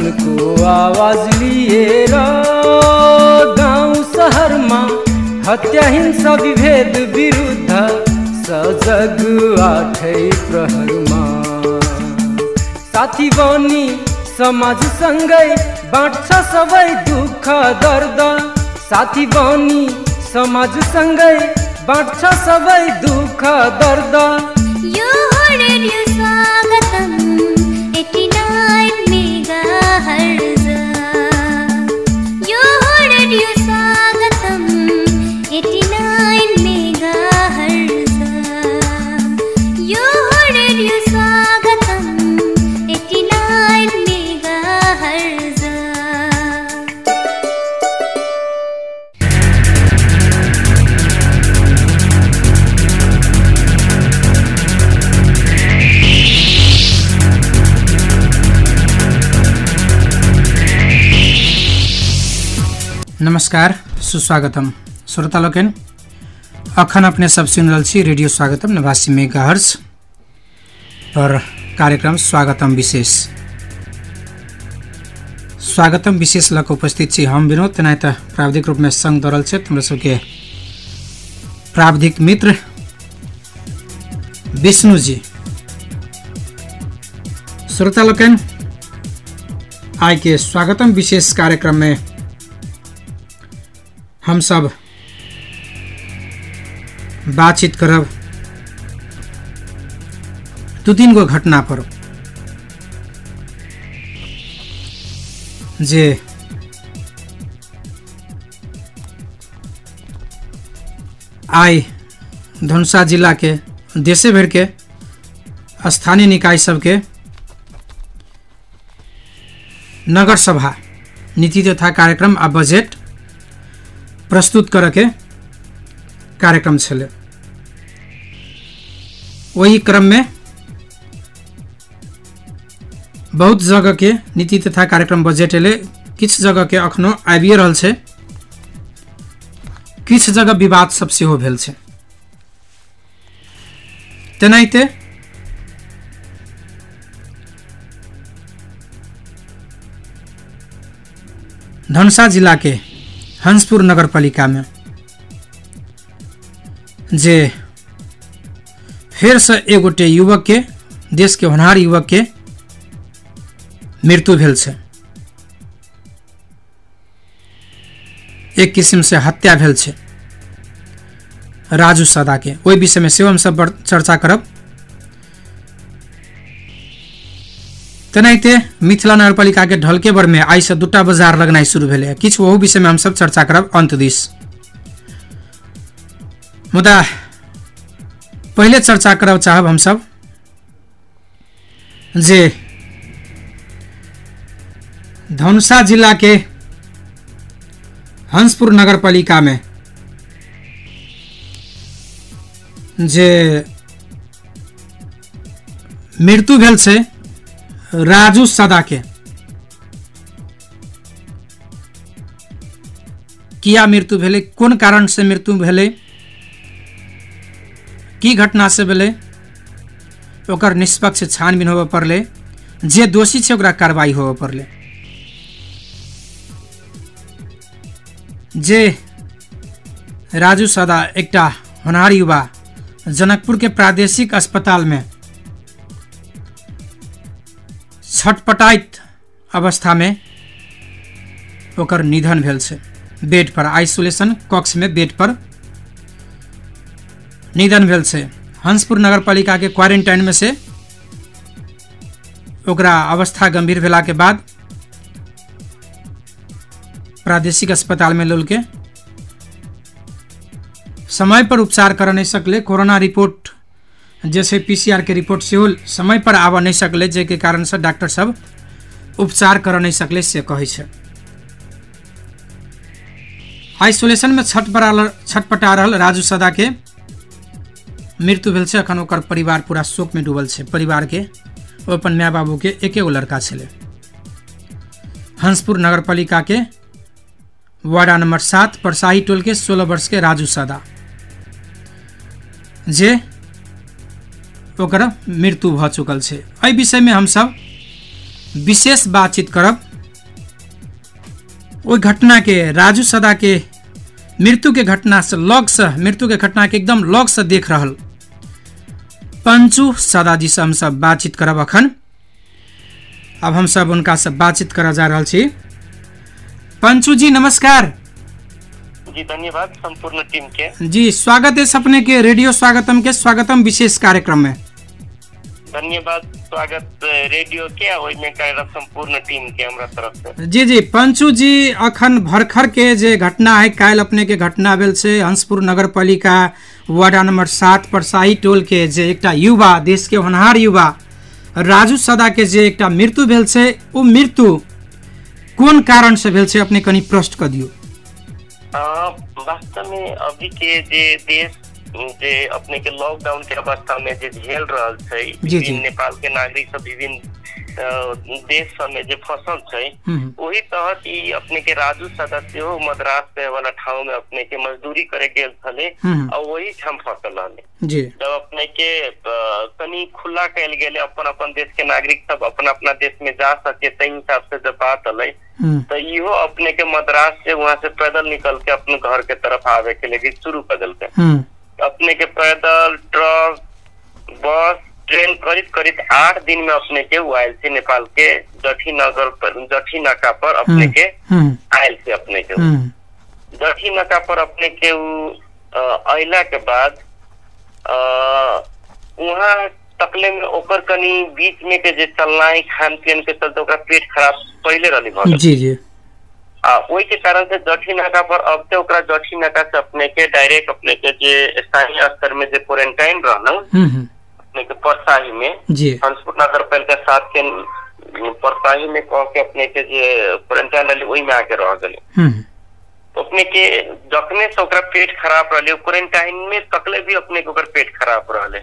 जनको आवाज लिएर गाउँ शहरमा हत्या हिंसा विभेद विरुद्ध सजग आठै प्रहरमा साथी बनी समाजसँगै बाँड्छ सबै दुःख दर्द साथी बनी समाजसँगै बाँड्छ सबै दुःख दर्द यो रेडियो स्वागतम 89 मेगाहर्ज यो रेडियो स्वागतम 89 मेगाहर्ज यो रेडियो स्वागतम 89 मेगाहर्ज नमस्कार सुस्वागतम श्रोता लोकन अखन अपने सब सुन रहल छी रेडियो स्वागतम 89 मेगाहर्ज पर कार्यक्रम स्वागतम विशेष लक उपस्थित छी हम विनोद तेनाहित प्राविधिक रूप में संग दरल छै तुम सबके प्राविधिक मित्र विष्णु जी। श्रोता लोकन आज के स्वागतम विशेष कार्यक्रम में हम सब बातचीत करब दो तीन गो घटना पर जे आई धनुषा जिला के देशे भर के स्थानीय निकाय सबके नगर सभा नीति तथा कार्यक्रम आ बजट प्रस्तुत करके कार्यक्रम छले। वही क्रम में बहुत जगह के नीति तथा कार्यक्रम बजट एले किछ जगह के अखनो आबिए रहल छै किछ जगह विवाद सब सेहो भेल छै। तेनाहिते धनुषा जिला के हंसपुर नगरपालिका में जे फिर से एगोटे युवक के देश के होनहार युवक के मृत्यु भेल छै। एक किस्म से हत्या भेल छै राजू सदा के ओहि विषय में सेहो हम सब चर्चा करब। तेनाहिते मिथिला नगरपालिका के ढलकेबर में आई से दूटा बाजार लगनाइ शुरू भेलै किछ वहु विषय में हम सब चर्चा करब अंत दिस। मुदा पहले चर्चा करब चाहब हम सब जे धनुषा जिला के हंसपुर नगरपालिका में जे मृत्यु भेल छै राजू सदा के किया मृत्यु भेले कोन कारण से मृत्यु भेले की घटना से भेले ओकर निष्पक्ष छानबीन होबे पड़ले जे दोषी छै ओकरा कार्रवाई होबे पड़ले। जे राजू सदा एकटा होनहार युवा जनकपुर के प्रादेशिक अस्पताल में छटपटाइत अवस्था में ओकर निधन भेल छै। बेड पर आइसोलेशन कक्ष में बेड पर निधन भेल छै। हंसपुर नगरपालिका के क्वारंटाइन में से ओकरा अवस्था गंभीर भेला के बाद प्रादेशिक अस्पताल में लोल के समय पर उपचार कर नहीं सकले। कोरोना रिपोर्ट जैसे पीसीआर के रिपोर्ट से समय पर आवा नहीं सकले जे के कारण से डॉक्टर सब उपचार कर नहीं सकले से कहे छै। आइसोलेशन में छटपटा रहल राजू सदा के मृत्यु भेल छै। अखन ओकर परिवार पूरा शोक में डूबल छै। परिवार के अपन माय बाबू के एकेगो लड़का छले। हंसपुर नगरपालिका के वार्ड नंबर 7 परसाही टोल के 16 वर्ष के राजू सदा जे ओकर मृत्यु भ चुकल छै। एहि विषय में हम सब विशेष बातचीत करब ओहि घटना के राजू सदा के मृत्यु के घटना से लग से मृत्यु के घटना के एकदम लग से देख रहल पंचू सदा जी से हम सब बातचीत करब अखन। अब हम सब उनका से बातचीत कर जा रहल छी। पंचू जी नमस्कार। जी धन्यवाद संपूर्ण टीम के। जी स्वागत है सपने के रेडियो स्वागतम विशेष कार्यक्रम में। धन्यवाद स्वागत रेडियो के ओइमे कार्यरत संपूर्ण टीम के हमरा तरफ से। जी पंचू जी अखन भरखर के जे घटना है काल अपने के घटना भेल से हंसपुर नगर पालिका वार्ड नंबर 7 परसाही टोल के जे एकटा युवा देश के होनहार युवा राजू सदा के जे एकटा मृत्यु भेल से ओ मृत्यु कोन कारण से भेल से अपने कनी प्रश्न कर दियो। वास्तव में अभी के जे देश जे अपने के लॉकडाउन के अवस्था में जे झेल रहल छै विभिन्न नेपाल के नागरिक सब विभिन्न देश सब में जे फसल छै वही तहत ई अपने के राजू सदा सेहो मद्रास पे वाला ठाव में अपने के मजदूरी करे गेल छले और वही ठाम फसल रहले। जब अपने के कनी खुला कैल गेले अपन अपन देश के नागरिक सब अपना अपना देश में जा सके तई हिसाब से जब बात अलै तो इहो अपने के मद्रास से वहाँ से पैदल निकल के अपने घर के तरफ आवे के लिए शुरू कर देलके। अपने के पैदल ट्रक बस ट्रेन करीब 8 दिन में अपने के आयल से नेपाल के जठी नाका पर अपने के आयल से अपने के जठी नाका पर अपने के अइला के बाद वहाँ तकले में ओकर कनी बीच में के जे चलनाई खान पीन के चलते ओकरा पेट खराब पहले रहली भऽ गेल। वही के कारण से जठी नाका पर अब से ओकरा जठी नाका से अपने के डायरेक्ट अपने के जे स्थानीय स्तर में जे क्वारंटाइन रहना अपने के परसाही में हंसपुर नगर पालिका 7 के परसाही में कह के अपने के जे क्वारंटाइन रहली वही में आके रह गए। अपने के जखने से ओकरा पेट खराब रहले क्वारंटाइन में तकले भी अपने के ओकर पेट खराब रहले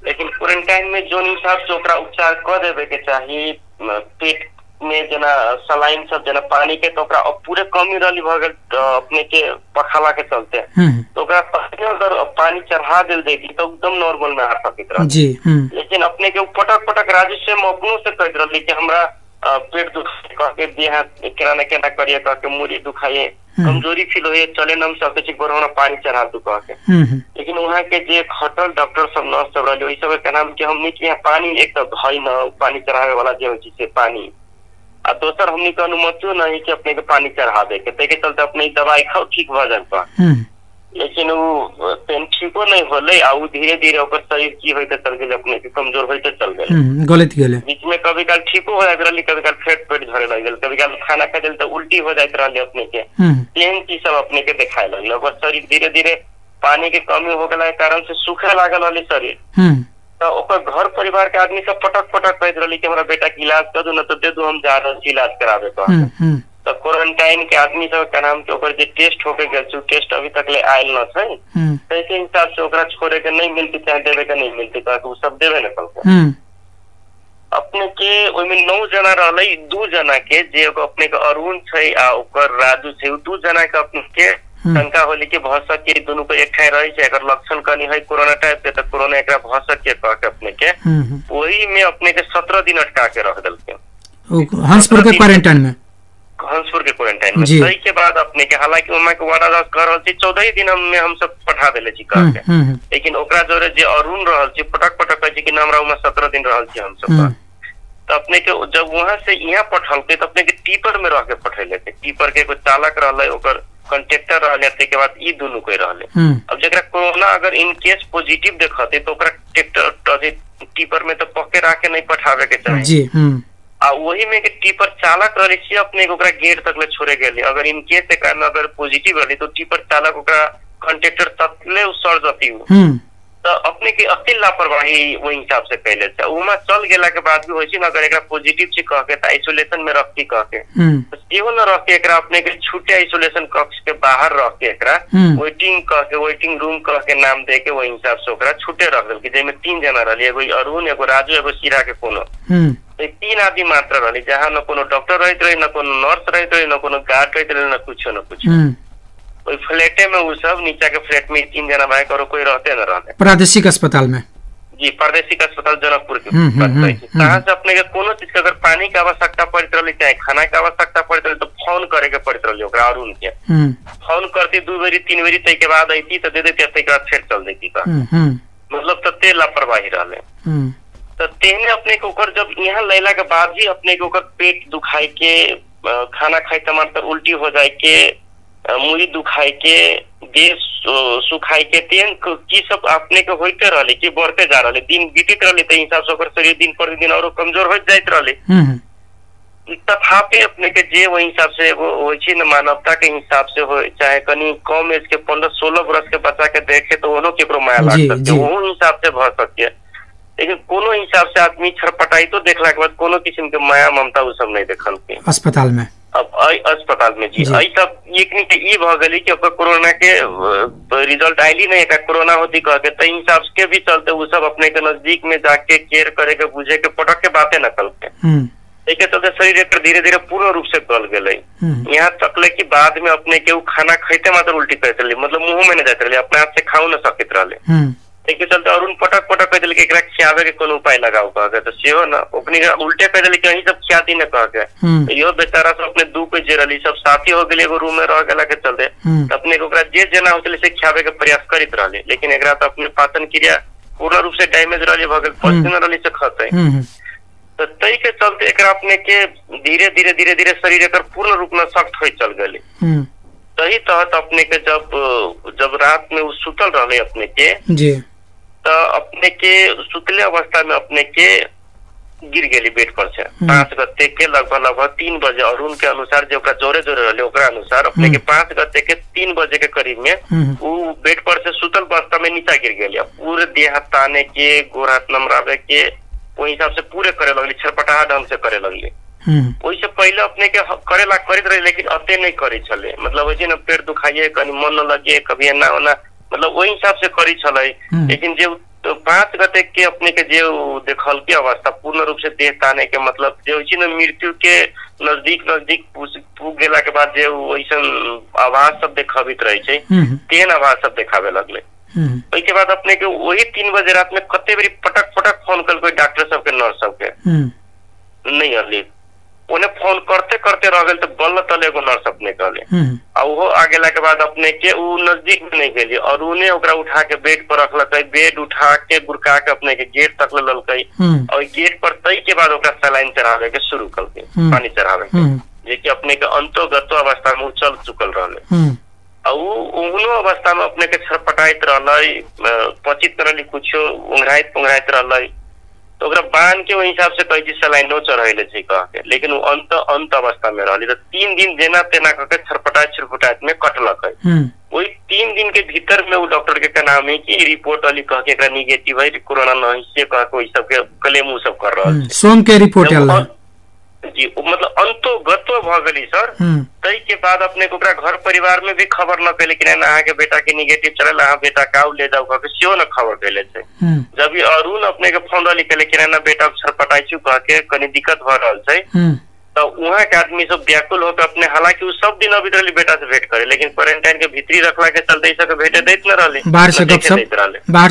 लेकिन क्वारंटाइन में जो हिसाब से ओकरा उपचार कर देवे के चाहिए पेट में जना सलाइन सब जना पानी के तो ओकरा अब पूरे कमी रहली भऽ गेल अपने के पखाला के चलते तो ओकरा अगर पानी चढ़ा देल देगी तो एकदम नॉर्मल में आ सकत रह। लेकिन अपने के पटक राजू से हम अपनों से कहत रहली कि हमरा पेट दुखाए कह के देह केना करिए कह के मुड़ी दुखाए कमजोरी फील होए चले न सब कुछ कोरोना पानी चढ़ा दू कह के। लेकिन वहाँ के जे खटल डॉक्टर सब नर्स सब रहले ओइ सब के नाम के हमनी के यहाँ पानी एक तो भई न पानी चढ़ावे वाला जे होई से पानी आ दोसर हमनी के अनुमतियो नहीं कि अपने के पानी चढ़ा दे के ते के चलते अपने दवाई खाओ ठीक भ जाए पर लेकिन वो पेन ठीको नहीं होले आ उ धीरे धीरे ओकर शरीर की होइते चल गेल अपने के कमजोर होइते चल गेल गलत गेले बीच में कभी काल ठीको हो जात रहली कभी काल पेट झरे लग गेल कभी काल खाना खा देल तो उल्टी हो जात रहली अपने के प्लेन की सब अपने के दिखाए लगल ओकर शरीर धीरे धीरे पानी के कमी हो गेला के कारण से सूखे लागल रहली शरीर तो ओकर घर परिवार के आदमी सब पटक कहत रहली कि हमरा बेटा के इलाज कर दो न तो दे दो हम जा रहे इलाज करावे तो क्वारंटाइन के आदमी सब के नाम के ओकर जे टेस्ट होके गेल टेस्ट अभी तक ले आयल न छै तैके हिसाब से ओकरा छोड़े के नहीं मिलती चाहे देवे के नहीं मिलती तो उ सब देवे न कल अपने के ओइ में 9 जना रहलै 2 जना के जे अपने के अरुण छै आ ओकर राजू छै 2 जना के अपने के शंका होली के भऽ सके दोनों को एक ठाई रहे छै अगर लक्षण कनी है कोरोना टाइप के तो कोरोना एकरा भऽ सके कह के अपने के वही में अपने के 17 दिन अटका के रख देलके हंसपुर के क्वारंटाइन में सही के बाद अपने के हालांकि वहाँ के वार्ड अध्यक्ष कह रहल छी 14 दिन में हम सब पठा देले छी कह के लेकिन ओकरा जोरे जे अरुण रहल छी पटक कहै छी कि हमरा उमा 17 दिन रहल छी हम सब तो अपने के जब वहाँ से यहाँ पठलके तो अपने के टीपर में रह के पठेले टीपर के एगो चालक रहले ओकर कंट्रेक्टर रहले के बाद ई दोनों कोई रहले अब जकरा कोरोना अगर इन केस पॉजिटिव देखते तो ओकरा ट्रैक्टर टीपर में तो पके रह के नहीं पठावे के चाहिए जी आ वही में के टीपर चालक रहले छी अपने ओकरा गेट तक ले छोड़े गेले अगर इन केस के कारण अगर पॉजिटिव रहले तो टीपर चालक ओकरा कंट्रेक्टर तक ले सर जती तो अपने के अति लापरवाही वही हिसाब से कैले छै उमा चल गेला के बाद भी होय छै न अगर एकरा पॉजिटिव छी कह के त आइसोलेशन में रख के कह के सेहो न रख के एकरा अपने के छूटे आइसोलेशन कक्ष के बाहर रख के एकरा वेटिंग कह के वेटिंग रूम कह के नाम दे के वही हिसाब से ओकरा छूटे रख देल कि जेमे 3 जना रहले एगो अरुण एगो राजू एगो सीरा के कोनो 3 आदमी मात्र रहले जहां न कोनो डॉक्टर रहत रहे न कोनो नर्स रहत रहे न कोनो गार्ड रहत रहे न कुछ ओइ फ्लैटे में उ सब नीचे के फ्लैट में 3 जना भाई करो कोई रहते न रहते प्रादेशिक अस्पताल में जी प्रादेशिक अस्पताल जनकपुर के कहाँ से अपने के कोनो चीज के अगर पानी के आवश्यकता पड़त रही चाहे खाना के आवश्यकता पड़त रही तो फोन करे के पड़त रही ओकरा अरुण के। फोन करती 2 बेरी 3 बेरी तय के बाद अती तो दे देती तय के बाद फिर चल देती का मतलब तते लापरवाही रहले। तो तेने अपने के ओकर जब यहाँ लैला के बाद भी अपने के ओकर पेट दुखाई के खाना खाई टमाटर उल्टी हो जाए के मुड़ी दुखाई के गैस सुखाई के तेन की सब अपने के होते रहले कि बढ़ते जा रहले दिन बीतित रहले ते हिसाब से ओकर शरीर दिन पर दिन और कमजोर हो जाइत रहले। तथापि अपने के जे वही हिसाब से होय छै न मानवता के हिसाब से हो चाहे कनी कम एज के 15-16 वर्ष के बच्चा के देखे तो ओनो केकरो माया लाग सकते वो हिसाब से भ सकते लेकिन कोनो हिसाब से आदमी छरपटाई तो देखला के बाद कोनो किस्म के माया ममता उ सब नहीं देखल के अस्पताल में। अब अस्पताल में जी आई सब एकनी के ई भ गेली कि ओकर कोरोना के रिजल्ट आइली नहीं का कोरोना होती कह के तई हिसाब के भी चलते वो सब अपने के नजदीक में जाके केयर करे के बुझे के पटक के बातें न कल के एक चलते शरीर एक धीरे धीरे पूर्ण रूप से गल गए यहाँ तक ले कि बाद में अपने के खाना खाते मात्र उल्टी करते रहे मतलब मुंह में न जाते रहे अपने हाथ से खाऊ न सकते रहे एक चलते अरुण पटक पटक कह दिल एकरा खियावे के कोनो उपाय लगाओ कह के तो सेहो ना ओकनी उल्टे कह दिल कि अहीं सब खियाती न कह के यो बेचारा सब अपने दू पे जे रहली सब साथी हो गेले एगो रूम में रह गेला के चलते अपने ओकरा जे जना होतले से खियावे के प्रयास करित रहले लेकिन एकरा तो अपने पाचन क्रिया पूर्ण रूप से डैमेज रहली भ गेल पचन रहली से खतै तो तई के चलते एकरा अपने के धीरे धीरे धीरे धीरे शरीर एकर पूर्ण रूप में सख्त हो चल गए तही तहत अपने के जब रात में सुतल रहे अपने के जी तो अपने के सुतले अवस्था में अपने के गिर गेली बेड पर से 5 गते के लगभग 3 बजे अरुण के अनुसार जो जोरे जोरे रहले ओकरा अनुसार अपने के 5 गते के 3 बजे के करीब में वो बेड पर से सुतल अवस्था में नीचा गिर गेली पूरे देह ताने के गोर हाथ नमरावे के वही हिसाब से पूरे करे लगली छरपटाहा ढंग से करे लगली वही से पहले अपने के करेला करित रहे लेकिन अते नहीं करे छले मतलब वैसे न पेट दुखाइए कहीं मन न लगे कभी एना ओना मतलब वही हिसाब से करी छले लेकिन जो 5 गते के अपने के जे देखल के अवस्था पूर्ण रूप से देह ताने के मतलब जो न मृत्यु के नजदीक पुग गेला के बाद जे वैसन आवाज सब देखावित रहे छै तेहन आवाज सब देखावे लगले उसके बाद अपने के वही 3 बजे रात में कते बेरी पटक पटक फोन कल कोई डॉक्टर सब के नर्स सब के नहीं अली उन्हें फोन करते करते रह गए तो बल्ल तले एगो नर्स अपने कहले और वो आ गेला के बाद अपने के उ नजदीक में नहीं गेली और उन्हें ओकरा उठा के बेड पर रखलकै बेड उठा के गुरका के अपने के गेट तक ललकै और गेट पर तई के बाद ओकरा सलाइन चढ़ावे के शुरू करके पानी चढ़ावे के जे कि अपने के अंतोगत अवस्था में चल चुकल रहले उनो अवस्था में अपने के छरपटाइत रहलै पचित रहली कुछो उंघराइत रहलै तो ओकरा बांध के वही हिसाब से कही सलाइनो चढ़ैले छै कह के लेकिन वो अंत अवस्था में रहली तो 3 दिन जेना तेना करके छरपटाइत में कटलक वही 3 दिन के भीतर में वो डॉक्टर के कहना में कि रिपोर्ट वाली कह के एकरा निगेटिव है कोरोना नहीं से कह के वही सब के क्लेम उ सब कर रहल सोम के रिपोर्ट आल जी मतलब अंतोगत भ गेली सर तई के बाद अपने को घर परिवार में भी खबर न कैले कि अहाँ के बेटा के निगेटिव चलल अहाँ बेटा काउ ले जाओ कह के सेहो न खबर कैले छै जब अरुण अपने के फोन वाली कैले कि ना बेटा छरपटाई छु कह के कनी दिक्कत भ रहल छै तो वहाँ के आदमी सब व्याकुल होकर अपने हालांकि सब दिन अभी रहली बेटा से भेंट करे लेकिन क्वारंटाइन के भीतरी रखला के चलते सब भेंटे दैत न रहले बाहर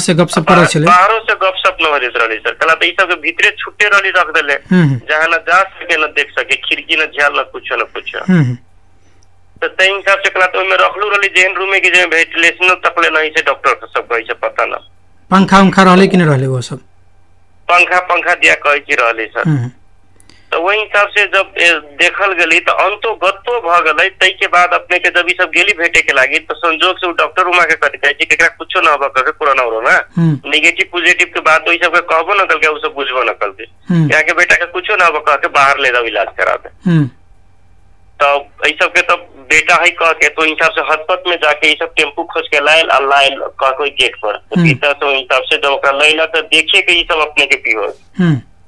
से गपशप करे छले बाहरों से गपशप न होइत रहले सर कला तो ई सब के भीतरे छुट्टे रहली रख देले जहां न जा सके न देख सके खिड़की न झ्याल न कुछ तो तई हिसाब से कला तो में रखलू रहली जेहन रूम में कि जे वेंटिलेशन तकले नहीं से डॉक्टर सब कहि से पता न पंखा रहले कि न रहले वो सब पंखा दिया कहि कि रहले सर तो वही हिसाब से जब देखल गली तो अंतोगतो भ गई तई के बाद अपने के जब सब गेली भेटे के लागी तो संजोग से डॉक्टर उमा के कहते हैं कि कुछ न होगा कह कोरोना उरोना निगेटिव पॉजिटिव के बाद वही सब कहबो न कल के सब बुझबो न कल के यहाँ के बेटा के कुछ न होगा कह के बाहर ले जाओ इलाज करा दे तो यही सब के तब बेटा है कह के तो हिसाब से हस्पत में जाके ये सब टेम्पू खोज के लायल कह कोई गेट पर हिसाब से जब लैला तो देखे के ये सब अपने के पीओ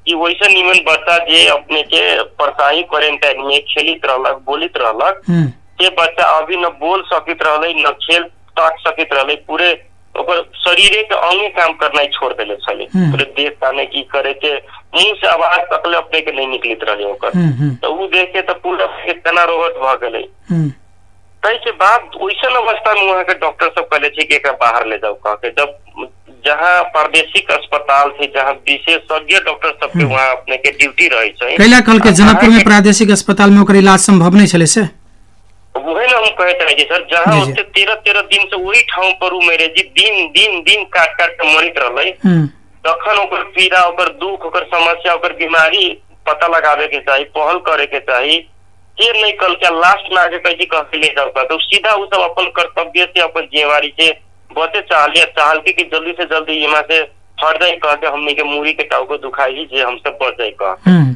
कि वैसे निमन बच्चा जे अपने के परसाही क्वारंटाइन में खेलित रहलक बोलित रहलक से बच्चा अभी न बोल सकित रहले न खेल ताक सकित रहले पूरे ओकर शरीरे के अंगे काम करना छोड़ देले छले पूरे देह ताने की करे के मुंह से आवाज तकले अपने के नहीं निकलित रहले ओकर तो वो देखे तो पूरा तना रोहट भ गेले तई के बाद वैसन अवस्था में वहाँ के डॉक्टर सब कहले छै कि बाहर ले जाओ कह के जब जहाँ प्रादेशिक अस्पताल थे जहाँ विशेषज्ञ डॉक्टर सबके वहाँ अपने के ड्यूटी रहे छै कैला कल के जनकपुर में प्रादेशिक अस्पताल में ओकर इलाज संभव नहीं छले से हम कहे चाहे सर, जहाँ 13 दिन से वही ठाव पर उ मेरे जी दिन दिन दिन काट काट के मरित रहे, तखन ओकर पीड़ा, ओकर दुख, ओकर समस्या, ओकर बीमारी पता लगावे के चाहिए, पहल करे के चाहिए। ये नहीं कल क्या लास्ट में आके कैसे कह के ले जाओ, तो सीधा वो सब अपन कर्तव्य से, अपन जिम्मेवारी से बचे चाहल के कि जल्दी से जल्दी यहाँ से हट जाए, कह के हमने के मूरी के टाव को दुखाई जे हमसे बच जाए, कह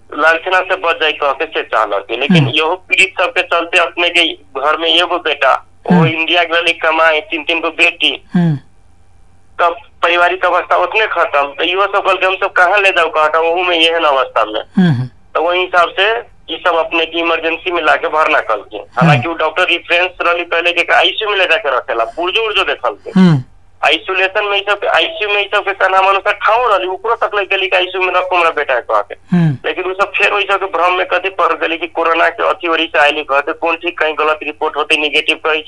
लालचना से बच जाए कह के से चाहल के। लेकिन यहो पीड़ित सबके चलते अपने के घर में एगो बेटा वो इंडिया गए कमाए, 3 गो बेटी, तब पारिवारिक अवस्था उतने खत्म, तो यो सब कल के हम सब कहाँ ले जाओ, कहता वहू में यह अवस्था में, तो वही हिसाब से ये सब अपने की इमरजेंसी में लाके भरना कल के। हालांकि वो डॉक्टर रिफरेंस रही पहले के आईसीयू में ले जाके रखेला, पुर्जो देखल के आइसोलेशन में आईसीयू में सब के कहना अनुसार ठाव रही ऊपर तक ले गली आईसीयू में रखो हमारा बेटा कह के। लेकिन वो सब फिर वही सब भ्रम में कथी पड़ गई कि कोरोना के अति वरी से आये कहते कौन ठीक कहीं गलत रिपोर्ट होते निगेटिव कही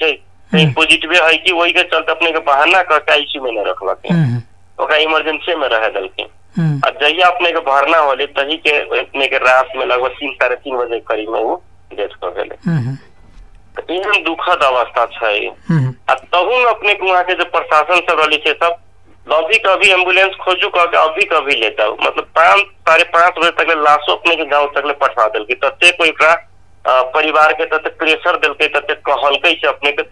कहीं पॉजिटिव है कि वही के चलते अपने के बहाना करके आईसीयू में न रखल के इमरजेंसी में रह दल के। और जहिया अपने के भरना होले तही के अपने के रात में लगभग 3 साढ़े 3 बजे करीब में वो डेथ हो गए। तो दुखद अवस्था है। तहु में अपने को वहाँ के जो प्रशासन सब रही है सब अभी कभी एम्बुलेंस खोजू कह के अभी कभी लेता हूँ, मतलब 5 साढ़े 5 बजे तक लाशो अपने के गाँव तक पठा दिल तत्ते कोई परिवार के तत्ते प्रेशर दिल तत्ते कहल से अपने के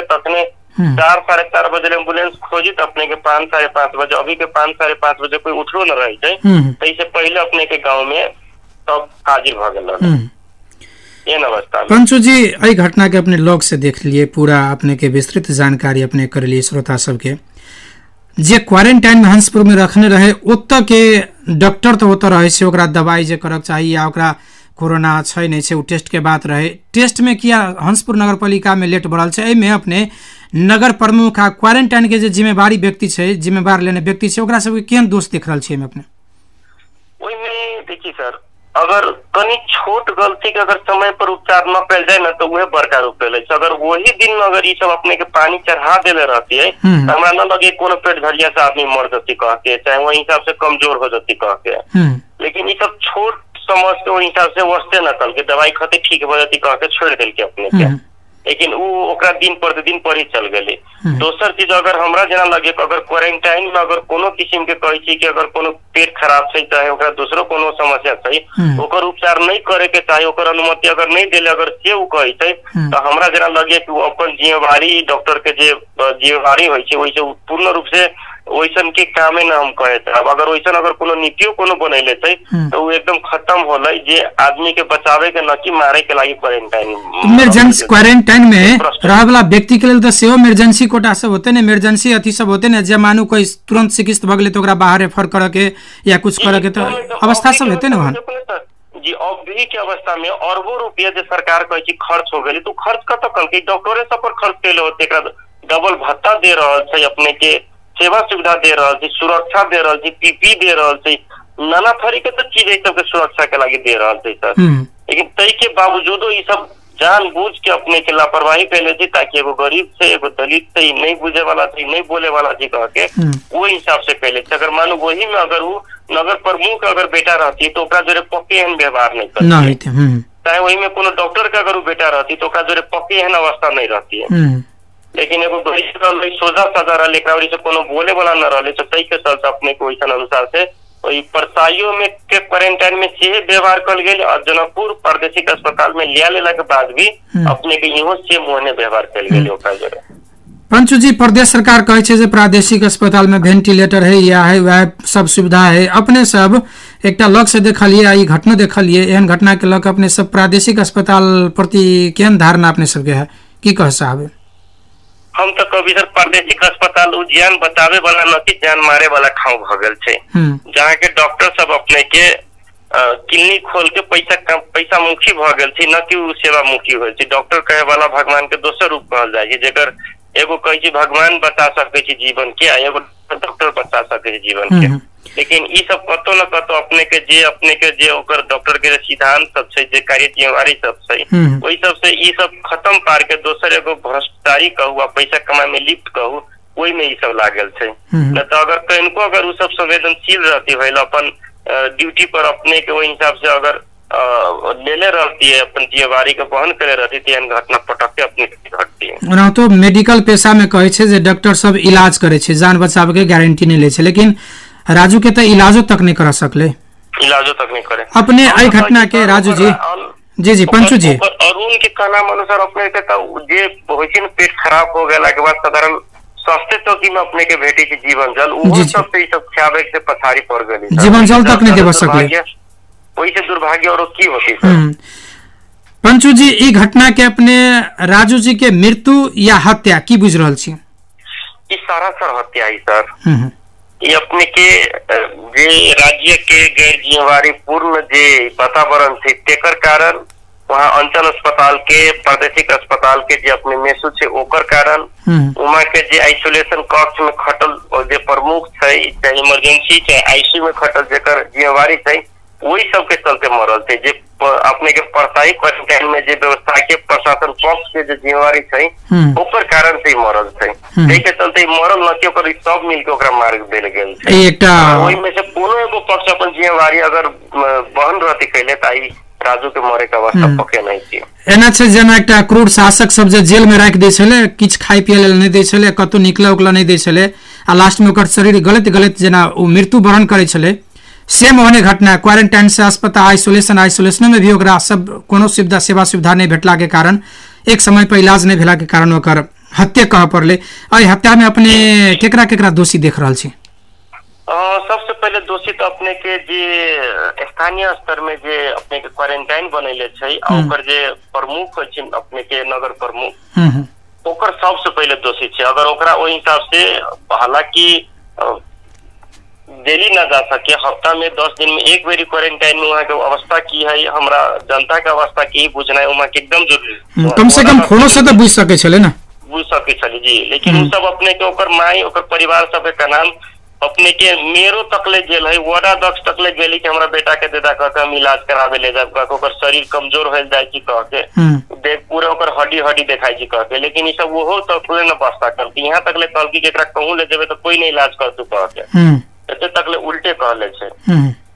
तखने 4 साढ़े 4 बजे एम्बुलेंस खोजी तो अपने के 5 साढ़े 5 बजे, अभी के 5 साढ़े 5 बजे कोई उठलो न रही है, तो इससे पहले अपने के गाँव में सब हाजिर भ गए। पंचू जी एहि घटना के अपने लॉग से देख लिए, पूरा अपने के विस्तृत जानकारी अपने कर लिए श्रोता सबके। जे क्वारंटाइन में हंसपुर में रखने रहे ओतऽ के डॉक्टर तो ओतऽ रहे से ओकरा दवाई जे करक चाहिए या ओकरा कोरोना छै नहीं छै उ टेस्ट के बात रहे, टेस्ट में किया हंसपुर नगर पालिका में लेट बढ़ल छै। एहिमे अपने नगर प्रमुख आ क्वारंटाइन के जे जिम्मेवारी व्यक्ति छै, जिम्मेवार लेने व्यक्ति छै, ओकरा सबके केहन दोष देख रहल छियै अपने? ओहिमे देखिए सर, अगर कनी छोट गलती के अगर समय पर उपचार न कैल जाए ना तो वह बड़का रूप ले। अगर वही दिन में अगर ये सब अपने के पानी चढ़ा देले रहती है तो हमरा न लगे कोनो पेट झरिया से आदमी मर जाती कह के, चाहे वही हिसाब से कमजोर हो जाती कह के। लेकिन ये सब छोट समझ के वही हिसाब से वस्ते न कल के दवाई खाते ठीक हो जाती कह के छोड़ दिल के अपने के। लेकिन ओकरा दिन प्रतिदिन पर ही चल गए। दोसर चीज अगर हमरा जना लगे अगर क्वारंटाइन में अगर कोनो किस्म के कहे छी कि अगर कोनो पेट खराब छै चाहे ओकरा दूसरो कोनो समस्या छै ओकर उपचार नहीं करे के चाहे ओकर अनुमति अगर नहीं देले अगर से उ कहे छै तो हमरा जना लगे कि अपन जिम्मेवारी डॉक्टर के जे जिम्मेवारी होय छै ओइ से पूर्ण रूप से वैसन के कामे न हम कहे थे। अब अगर वैसन अगर कोनो नीतियों कोनो बनैले छै तो वो एकदम खत्म होलै जे आदमी के बचावे के न कि मारे के लागि क्वारंटाइन। इमरजेंसी क्वारंटाइन में रहे वाला व्यक्ति के लेल तो सेहो इमरजेंसी कोटा सब होते ने, इमरजेंसी अथी सब होते ने, जे मानू कोई तुरंत चिकित्सक भ गेलै तो ओकरा बाहर रेफर करे के या कुछ करे के तो अवस्था सब हेते ने वहां जी। अभी के अवस्था में अरबों रुपया जे सरकार कहे छी खर्च हो गेलै तो खर्च कत कल के डॉक्टरे सब पर खर्च केले होते, एकरा डबल भत्ता दे रहल छै, अपने के सेवा सुविधा दे रहा है, सुरक्षा दे रहा है, पीपी दे रहा है, नाना तरीके तो चीज सबके सुरक्षा के लगे दे रहा है सर। लेकिन तई के बावजूदो ये सब जानबूझ के अपने के लापरवाही कैले थी ताकि एगो गरीब से एगो दलित से नहीं बुझे वाला थी नहीं बोले वाला थी कह के वो हिसाब से कैले। अगर मानो वही में अगर वो नगर प्रमुख अगर बेटा रहती तो जोरे पक्के एहन व्यवहार नहीं करती, चाहे वही में कोनो डॉक्टर का अगर वो बेटा रहती तो जोरे पक्के एहन अवस्था नहीं रहती है। लेकिन एगो गरीब रही सोजा साजा रही से कोनो बोले वाला न रहे तो तई के चलते अपने को वैसा अनुसार से वही परसाइयों में के क्वारंटाइन में से व्यवहार कल गए और जनकपुर प्रादेशिक अस्पताल में लिया लेला के बाद भी अपने के इहो से मोहने व्यवहार कल गए। पंचू जी, प्रदेश सरकार कहे छे जे प्रादेशिक अस्पताल में वेंटिलेटर है या है वह सब सुविधा है, अपने सब एकटा लग से देखलिए आई घटना देखलिए, एहन घटना के लग अपने सब प्रादेशिक अस्पताल प्रति केहन धारणा अपने सबके है, की कह साहब? हम तो कभी सर प्रादेशिक अस्पताल जान बचावे वाला न कि जान मारे वाला ठाव भ गेल छै, जहाँ के डॉक्टर सब अपने के क्लिनिक खोल के पैसा मुखी भ गेल छै, न कि सेवा मुखी हो। डॉक्टर कहे वाला भगवान के दोसर रूप कहल जाय छै, जेकर एगो कहे छी भगवान बचा सके छी जीवन के, एगो डॉक्टर बचा सके छी जीवन के। लेकिन ई सब कतो न कतो अपने के जे ओकर डॉक्टर के सिद्धांत सब छै, जे कार्य जिम्मेवारी सब छै, वही सब से ई सब खत्म पार के दोसर एगो भ्रष्टाचारी कहू पैसा कमाए में लिप्त कहू वही में ई सब लागल छै। न तो अगर कनको अगर उ सब संवेदनशील रहती है अपन ड्यूटी पर अपने के वही हिसाब से अगर लेले रहती है, अपन जिम्मेवारी के बहन करे रहती थी, घटना पटक अपने घटती है। ओना तो मेडिकल पेशा में कहे छे जे डॉक्टर सब इलाज करे छे, जान बचाव के गारंटी नहीं ले छे, लेकिन राजू के तो इलाजो तक नहीं कर सकले, इलाजो तक नहीं करे अपने आई घटना के। राजू जी जी पंचू जी अरुण के कहना अनुसार अपने के जे होइ छै पेट खराब हो गेला के बाद साधारण स्वास्थ्य चौकी में अपने के भेटी थी जीवन जल, वो सब पे सब खावे से पथारी पड़ गई, जीवन जल तक नहीं दे सकले, वही से दुर्भाग्य और की होती सर। पंचू जी ई घटना के अपने राजू जी के मृत्यु या हत्या की बुझ रहल छी? ई सारा सर हत्या ही सर। ये अपने के जे राज्य के गैर जिम्मेवारी पूर्ण जे वातावरण थे तेकर कारण वहाँ अंचल अस्पताल के प्रादेशिक अस्पताल के जे अपने मेसू छे ओकर कारण उमा के जे आइसोलेशन कक्ष में खटल जे प्रमुख छै, चाहे इमरजेंसी चाहे आईसीयू में खटल जेकर जिम्मेवारी छै, वही सब के चलते मरल थे। जे अपने के परसाई क्वारंटाइन में जे व्यवस्था के प्रशासन पक्ष के जो जिम्मेवारी छै ओकर कारण से मरल थे, एहि के चलते मरल न के ओकर सब मिलके ओकरा मार देल गेल छै। एकटा ओहि में से कोनो एगो पक्ष अपन जिम्मेवारी अगर बहन रहती कैले ताई राजू के मरे के अवस्था पके नहीं थी। एना छै जेना एकटा क्रूर शासक सब जे जेल में राख दै छले, किछ खाय पिए लेल नहीं दै छले, कतौ निकले उकला नहीं दै छले, आ लास्ट में ओकर शरीर गलत गलत जेना ओ मृत्यु वरण करे छले, सेम ओहने घटना क्वारंटाइन से अस्पताल आइसोलेशन में भी ओकरा सब कोनो सुविधा सेवा सुविधा नहीं भेटला के कारण, एक समय पर इलाज नहीं भेला के कारण ओकर हत्या कह पड़ले। एहि हत्या में अपने केकरा केकरा दोषी देख रहल छी? सबसे पहले दोषी तो अपने के जे स्थानीय स्तर में जे अपने के क्वारंटाइन बनैले छै, ओकर जे प्रमुख छै अपने के नगर प्रमुख, ओकर सबसे पहले दोषी छै। अगर ओकरा ओहि हिसाब से हालांकि डेली ना जा सके, हफ्ता में 10 दिन में एक बार क्वारंटाइन में वहाँ के अवस्था की है, हमरा जनता के अवस्था की बुझना है वहाँ के एकदम जरूरी। कम से कम फोनो से तो बुझ सके छले ना, बुझ सके छले जी, लेकिन वो सब अपने के ओकर माई ओकर परिवार सब का नाम अपने के मेरो तकले गेल है, वार्ड अध्यक्ष तकले गेली कि हमरा बेटा के देदा कह हम इलाज करावे ले जाब, कह ओकर शरीर कमजोर हो जाए की कह के देख पूरा ओकर हड्डी देखाई जी कह के, लेकिन ई सब वो तकले न बस्ता कर कि यहाँ तकले कल की केकरा कहूं ले जेबे तो कोई नहीं इलाज कर तू कह के, एते तकले उल्टे कहले छै।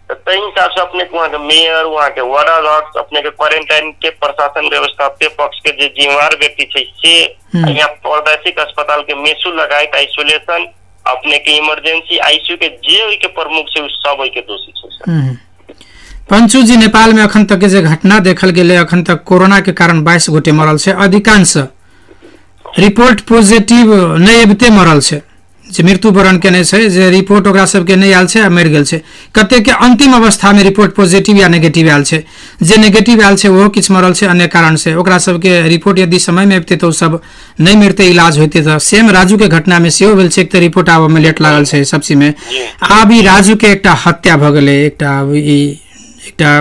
तो तई हिसाब से अपने वहाँ के मेयर वहाँ के वार्ड अध्यक्ष अपने के क्वारंटाइन के प्रशासन व्यवस्थापक पक्ष के जे जिम्मेवार व्यक्ति छै से यहाँ प्रादेशिक अस्पताल के मेसू लगाए आइसोलेशन अपने के इमरजेंसी आईसीयू के जे के प्रमुख से सब के दोषी छै। पंचू जी नेपाल में अखन तक जे घटना देखल गेले, अखन तक कोरोना के कारण 22 गोटे मरल छै, अधिकांश रिपोर्ट पॉजिटिव नहीं अबते मरल छै, जे मृत्यु वरण केने छै, जे रिपोर्ट ओकरा सबके नहीं आयल छै आ मरि गेल छै। कते के अंतिम अवस्था में रिपोर्ट पॉजिटिव या नेगेटिव आयल छै, जे नेगेटिव आयल छै ओहो किछ मरल छै अन्य कारण से, ओकरा सबके रिपोर्ट यदि समय में अबते तो सब नहीं मरते, इलाज होते। तो सेम राजू के घटना में सेहो भेल छै, एक रिपोर्ट आबे में लेट लागल छै सबसी में। आब ई राजू के एकटा हत्या भ गेलै, एकटा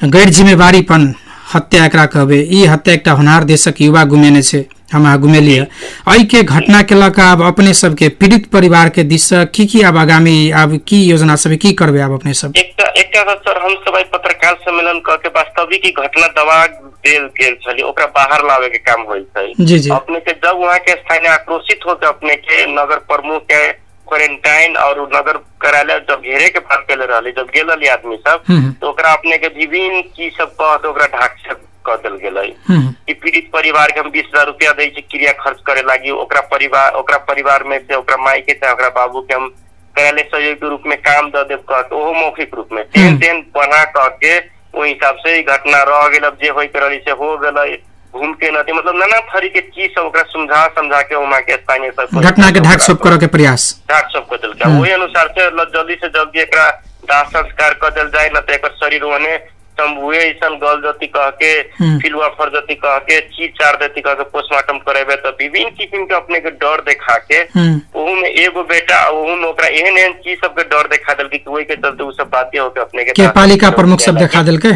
गैर जिम्मेवारीपन हत्या एकरा कहबे, ई हत्या एकटा होनहार देशक युवा गुमेने छै, हम घुमेलिए। एहि के घटना के लक आब अपने सबके पीड़ित परिवार के दिश की आब आगामी आब की योजना सब की करबे आब अपने सब? एकटा सर हम सब पत्रकार सम्मेलन क के वास्तविक की घटना दबा देल गेल छली, ओकरा बाहर लावे के काम होई छै। जी जी अपने के जब वहाँ के स्थानीय आक्रोशित होकर अपने के नगर प्रमुख के क्वारंटाइन और नगर कार्यालय जब घेरे के बात कर रही, जब गेल आदमी सब तो ओकरा अपने के विभिन्न चीज सब कह ओकरा ढाक से कह दिल गेलै कि पीड़ित परिवार के हम 20,000 रुपया दै छी क्रिया खर्च करे लागी, ओकरा परिवार में से ओकरा माई के चाहे ओकरा बाबू के हम कार्यालय सहयोग के रूप में काम दे देव कह के, ओहो मौखिक रूप में टेन बना कह के ओहि हिसाब से घटना रह गेल। अब जे होय के रही से हो गेलै, घूम के नती मतलब नाना थरी के चीज सब ओकरा समझा के वहाँ के स्थानीय सब घटना के ढाक सब करे के प्रयास ढाक सब कर दिल के, वही अनुसार से जल्दी से जल्दी एकरा दाह संस्कार कर दिल जाए, न तो एक शरीर ओने शंभुए ऐसा गल जती कह के फिलवा फर जती कह के चीज चार देती कह के पोस्टमार्टम करेबे, तो विभिन्न किस्म के अपने के डर देखा के ओहू में एगो बेटा ओहू में ओकरा एहन चीज सब के डर देखा दिल कि वही के चलते उ सब बातें होके अपने के पालिका प्रमुख सब देखा दिल के।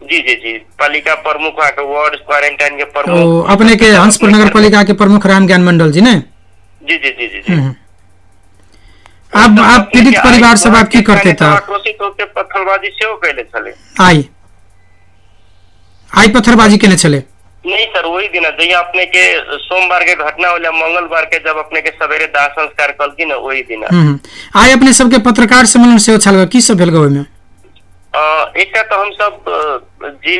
जी पालिका प्रमुख वहाँ के वार्ड क्वारंटाइन के प्रमुख अपने के हंसपुर नगर पालिका के प्रमुख राम ज्ञान मंडल जी ने। जी आप पीड़ित परिवार सब आप की करते था? आक्रोशित होकर पत्थरबाजी से कैले चले आई पत्थरबाजी केने चले? नहीं सर, वही दिन जहिया अपने के सोमवार के घटना होला, मंगलवार के जब अपने के सवेरे दाह संस्कार कल की ना वही दिन। आई अपने सबके पत्रकार सम्मेलन से छल की सब भेल गवे में? एकटा तो हम सब जे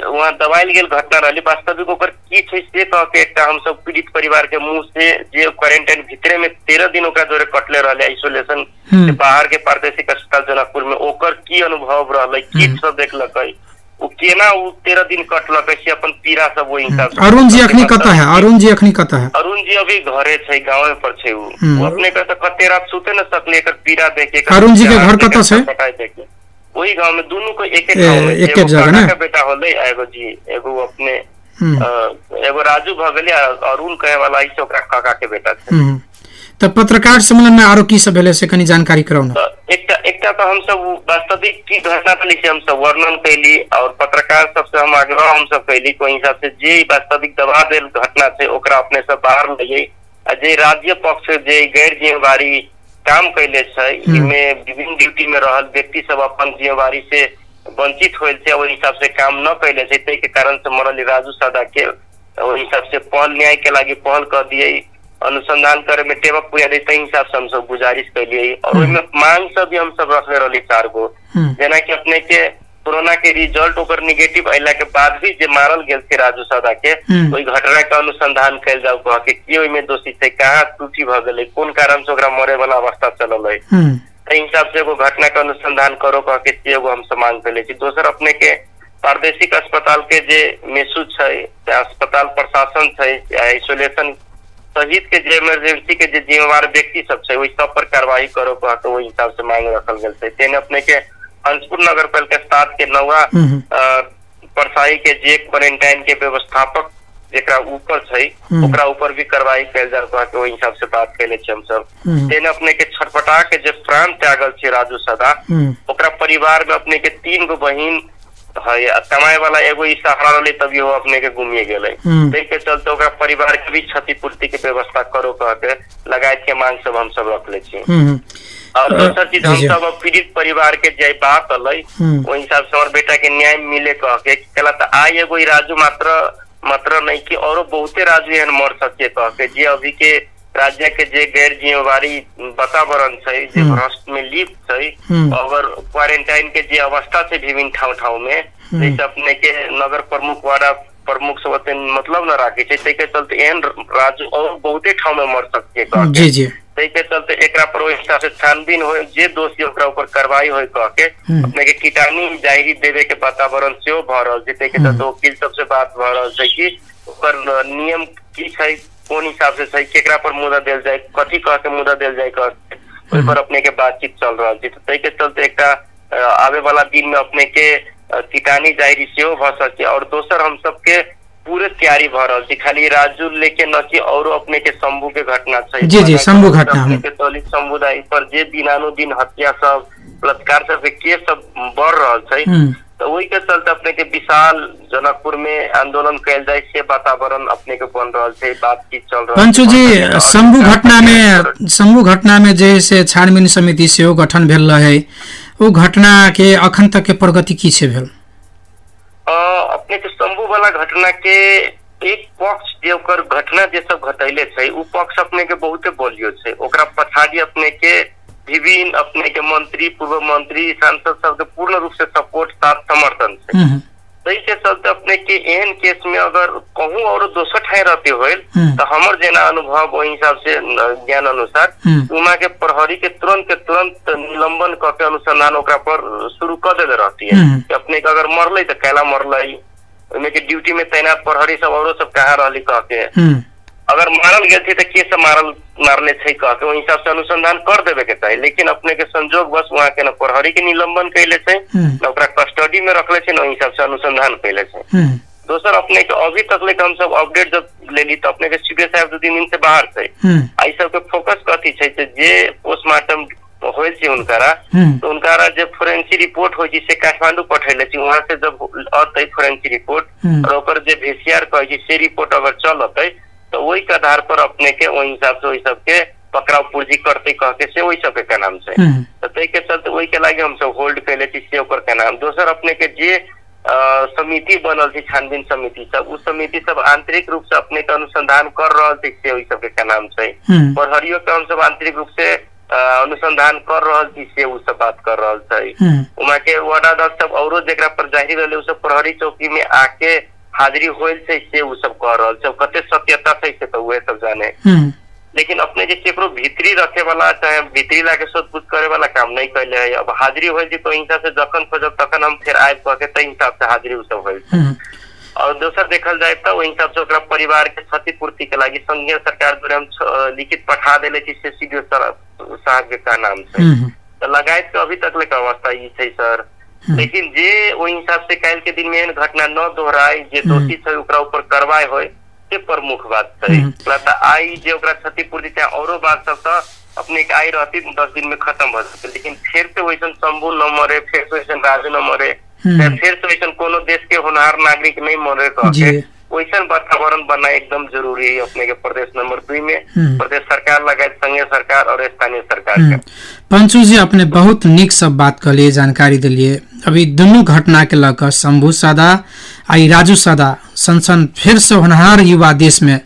वहाँ दबाइल गेल घटना रही वास्तविक ओकर की छै से कह के एकटा हम सब पीड़ित परिवार के मुंह से जे क्वारंटाइन भीतरे में 13 दिन ओकरा जोरे कटले रहले आइसोलेशन से बाहर के प्रादेशिक अस्पताल जनकपुर में ओकर की अनुभव रहले किट सब देखलकै उ केना उ 13 दिन कटलकै से अपन पीड़ा सब वो हिसाब से। अरुण जी अखनी कत है? अरुण जी अखनी कत है? अरुण जी अभी घरे छै, गांव पर छै। उ अपने के त कते रात सुते न सकले एकर पीड़ा देखे। अरुण जी के घर कत छै? वही गांव में दोनों को एक गांव में एक जगह ना का बेटा होले। एगो जी एगो अपने एगो राजू भ गेले, अरुण कहे वाला ई ओकरा काका के बेटा छै। त पत्रकार सम्मेलन में आरो की सब भेले से कनी जानकारी कराउ ना। एकटा तो हम सब वास्तविक की घटना रही से हम सब वर्णन कैली और पत्रकार सबसे हम आग्रह हम सब कैली कोई हिसाब से जे वास्तविक दबा देल घटना से ओकरा अपने सब बाहर लइए। जे राज्य पक्ष जे गैर जिम्मेवारी काम कैले छै, इमे विभिन्न ड्यूटी में रहल व्यक्ति सब अपन जिम्मेवारी से वंचित होल छै, ओहि हिसाब से काम न कैले छै, तै के कारण से मरल राजू सदा के ओहि हिसाब से पहल न्याय के लागी पहल कर दिए, अनुसंधान करे में टेबक पुया दे, तै हिसाब से हम सब गुजारिश कैलिए। और ओहि में मांग सब भी हम सब रखले रहली 4 गो, जेना कि अपने के कोरोना के रिजल्ट ओकर नेगेटिव अइला के बाद भी जे मारल गेल थे राजू सदा के ओहि घटना के अनुसंधान कैल जाऊ कह के की ओहि में दोषी थे, कहाँ त्रुटि भ गेलै, कोन कारण से ओकरा मरे वाला अवस्था चलल है, तै हिसाब से एगो घटना के अनुसंधान करो कह के एगो हम सब मांग कैले छी। दोसर अपने के प्रादेशिक अस्पताल के जे मेसू छै, अस्पताल प्रशासन छै, आइसोलेशन सहित के जे इमरजेंसी के जे जिम्मेवार व्यक्ति सब छै ओहि सब पर कार्रवाई करो कह के ओहि हिसाब से मांग रखल गेल छै। तेने अपने के हंसपुर नगर पालिका 7 के नवा परसाई के जे क्वारंटाइन के व्यवस्थापक जेकरा ऊपर छै ओकरा ऊपर भी कार्रवाई कैल जाए कह के ओहि हिसाब से बात कैले छी हम सब। तेने अपने के छटपटा के जे प्राण त्यागल छै राजू सदा, ओकरा परिवार में अपने के 3 गो बहिन है, कमाए वाला एगो ई सहारा रहले तभी वो अपने के घूमिए गेले, तै के चलते ओकरा परिवार के भी क्षतिपूर्ति के व्यवस्था करो कह के लगायत के मांग सब हम सब रखले छी। और दूसरा चीज हम सब पीड़ित परिवार के जे बात अलै ओहि हिसाब से और बेटा के न्याय मिले कह के कला त आई एगो ई राजू मात्र नहीं कि औरो बहुते राजू एहन मर सके कह के जे अभी के राज्य के जे गैर जिम्मेवारी वातावरण छै, जे भ्रष्ट में लिप्त छै, अगर क्वारंटाइन के जे अवस्था छै विभिन्न ठाव में, जैसे अपने के नगर प्रमुख वार्ड प्रमुख सब मतलब न राखे छै, तै के चलते एहन राजू और बहुते ठाव में मर सके कह के जी तै के चलते एकरा पर ओहि हिसाब से छानबीन हो, जे दोषी ओकरा ऊपर कार्रवाई होय कह के अपने के कीटाणु जाहिरी देवे के वातावरण से भ रहल छै। तै के चलते वकील सब से बात भ रहल छै कि ओकर नियम की छै, कोन हिसाब से छै, केकरा पर मुद्दा देल जाए, कथी कह के मुद्दा देल जाए कह के ओहि पर अपने के बातचीत चल रहल छै। तै के चलते एकटा आवे वाला दिन में अपने के कीटाणु जाहिरी से भ सके। और दोसर हम सब के पूरे तैयारी भ रहल छी, खाली राजू लेके न कि और अपने के शंभू के घटना छै, जी शंभू घटना के दलित समुदाय पर जे दिनानुदिन हत्या सब बलात्कार सब के केस सब बढ़ रहल छै, तो वही के चलते अपने के विशाल जनकपुर में आंदोलन कैल जाए से वातावरण अपने के बन रहल छै, बातचीत चल रहल। पंचू जी शंभू घटना में जे से छानबीन समिति से गठन भेल रहे, ओ घटना के अखन तक के प्रगति की छै भेल? अपने के शंभू वाला घटना के एक पक्ष जे ओकर घटना जे सब घटैले छै उ पक्ष अपने के बहुते बोलियो छै, ओकरा पछाड़ी अपने के विभिन्न अपने के मंत्री, पूर्व मंत्री, सांसद सब के पूर्ण रूप से सपोर्ट साथ समर्थन छै। तै के चलते अपने के एहन केस में अगर कहूँ और दोसर ठाई रहते होल तो हमर जेना अनुभव ओहि हिसाब से ज्ञान अनुसार उमा के प्रहरी के तुरंत निलंबन क के अनुसंधान ओकरा पर शुरू कर देले रहती है कि अपने के अगर मरले तो कैला मरले, ओमे के ड्यूटी में तैनात प्रहरी सब औरो सब कहाँ रहली कह के, अगर मारल गए थे तो के से मारले छै कह के ओहि हिसाब से अनुसंधान कर देवे के चाहिए। लेकिन अपने के संजोग बस वहाँ के न प्रहरी के निलंबन कैले छै, न ओकरा कस्टडी में रखले छै, न ओहि हिसाब से अनुसंधान कैले छै। दोसर अपने के अभी तक ले हम सब अपडेट जब लेली तो अपने के सीबीआई साहब 2 दिन से बाहर छै, आई सब के फोकस कथी छै जे पोस्टमार्टम होल छै उनकारा, तो उनकारा जे फोरेंसिक रिपोर्ट होय छै से काठमांडू पठैले छै, वहां से जब अतै फोरेंसिक रिपोर्ट और ओकर जे VCR कहै छै से रिपोर्ट अगर चलतै तो वही के आधार पर अपने के वही हिसाब से वही सब के पकड़ाव पूर्जी करते कह के से वही सब के नाम से, तो तै के चलते वही के लागे हम सब होल्ड कैले छी से ओकर के नाम। दोसर अपने के जे समिति बनल थी छानबीन समिति सब, उस समिति सब आंतरिक रूप से अपने के अनुसंधान कर रहल थी से वही सब के नाम से, प्रहरियों के हम सब आंतरिक रूप से अनुसंधान कर रहल छी से उ सब बात कर रहल छै। उमा के वार्डाध्यक्ष सब औरो जेकरा पर जाहिर रहले उ सब प्रहरी चौकी में आके हाजिरी होइल छै से उ सब कर रहल छै। कते सत्यता छै से तो वे सब जाने, लेकिन अपने जे केकरो भीतरी रखे वाला चाहे भीतरी लाके सोचपूछ करे वाला काम नहीं कैले है। अब हाजिरी होइल छै तो हिसाब से जखन खोजब तखन हम फिर आबि कह के तई हिसाब से हाजिरी उ सब होइल छै। और दोसर देखल जाए तो वही हिसाब से ओकरा परिवार के क्षतिपूर्ति के लागि संघीय सरकार द्वारा हम लिखित पठा देले छी से सीडीओ साहब के का नाम से, तो लगायत के अभी तक लेकर अवस्था ई छै सर। लेकिन जे वही हिसाब से काल के दिन में घटना न दोहराए, जे दोषी छै ओकरा ऊपर कार्रवाई होय, से प्रमुख बात छै। आई जे ओकरा क्षतिपूर्ति चाहे औरो बात सब तो अपने के आई रहती 10 दिन में खत्म हो सकते, लेकिन फिर से वैसन शंभू न मरे, फिर से वैसन राजू न मरे, फिर से वैसन कोनो देश के होनहार नागरिक नहीं मरे कह वैसन वातावरण बना एकदम जरूरी है अपने के प्रदेश नंबर 2 में। प्रदेश सरकार लगाए संघीय सरकार और स्थानीय सरकार के। पंचू जी अपने बहुत निक सब बात कहलिए, जानकारी दिलिए। अभी दोनों घटना के लकर शंभू सादा आई राजू सादा सनसन फिर से होनहार युवा देश में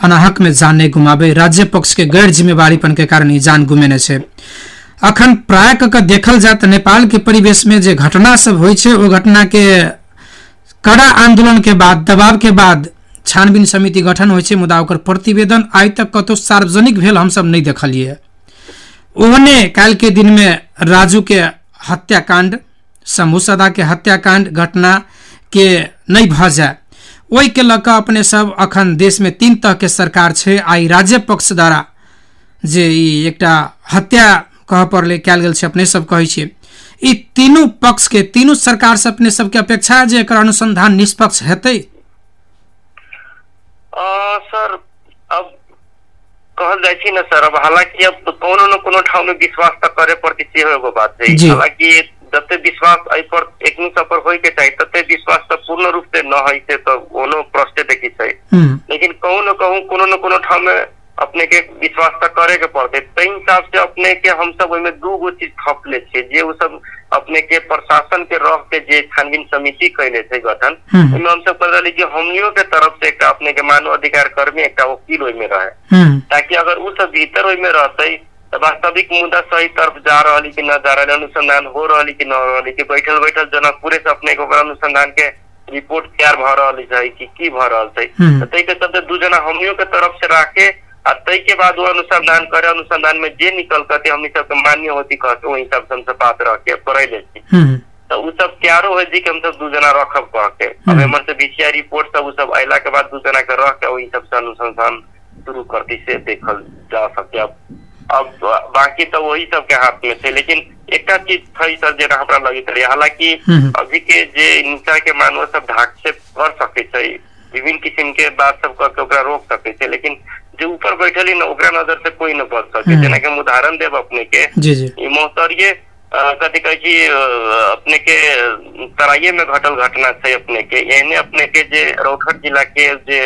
अनाहक में जाने गुमाबे, राज्य पक्ष के गैर जिम्मेवारीपन के कारण जान गुमेने छे। अखन प्राय क देखल जाए तो नेपाल के परिवेश में जे घटना सब होय छे वो घटना के कड़ा आंदोलन के बाद, दबाव के बाद छानबीन समिति गठन होय छे, मुदा ओकर प्रतिवेदन आइ तक कतो सार्वजनिक भेल हम सब नहीं देखलिए। ओहने काल के दिन में राजू के हत्याकांड, शंभू सदा के हत्याकांड घटना के नहीं भ जाए, ओहि के लक अपने सब अखन देश में 3 तरह के सरकार छे। आई राज्य पक्ष द्वारा जे एकटा हत्या कह पड़ले कैल गेल छे, अपने सब कहै छे ई तीनों पक्ष के तीनों सरकार से अपने सबके अपेक्षा है जे एकर अनुसंधान निष्पक्ष हेतै। सर अब कहल जाय छी ना सर, अब हालांकि अब कोनो न कोनो ठाव में विश्वास त करे पड़ती से एगो बात है। हालांकि जते विश्वास एहि पर एकनी सब पर होय के चाहिए तते विश्वास त पूर्ण रूप से न होय से तो कोनो प्रश्न देखी छै। लेकिन कहूं न कहूं कोनो न कोनो ठाव में अपने के विश्वास तक करे के पड़ते, तई हिसाब से अपने के हम सब ओइमे 2 गो चीज थप ले छे जे उ सब अपने के प्रशासन के रह के जे छानबीन समिति कैले थे गठन, ओइमे हम सब कर रही कि हमनियों के तरफ से एक अपने के मानव अधिकार कर्मी एक वकील ओइमे रहे, ताकि अगर उ सब भीतर ओइमे रहते तो वास्तविक मुद्दा सही तरफ जा रही कि न जा रही, अनुसंधान हो रही कि न हो रही, कि बैठल बैठल जनकपुरे से अपने के अनुसंधान के रिपोर्ट तैयार भ रही है कि भ रही है, तई के चलते 2 जना हमनियों के तरफ से राखे और तई के बाद वो अनुसंधान करे, अनुसंधान में जे निकल करते हमनी सब के मान्य होती कहते वही सब से हमसे बात रख के करे ले तो उ सब क्यारो है जी कि हम सब 2 जना रखब कह के। अब हमर से बीसीआई रिपोर्ट सब उ सब आइला के बाद 2 जना के रख के वही सब से अनुसंधान शुरू करती से देखल जा सके। अब बाकी तो वही सब के हाथ में थे, लेकिन एक चीज थी सर जे हमरा लगी रही, हालांकि अभी के जे नीचा के मानव सब ढाक से कर सके छै, विभिन्न किस्म के बात सब करके ओकरा रोक सके छै, लेकिन जो ऊपर बैठली न ओकरा नजर से कोई न बच सके। जेना के उदाहरण देब अपने के ई मोहतरिये कथी कहे छी अपने के तराइये में घटल घटना छै अपने के, एहने अपने के जे रौटहट जिला के जे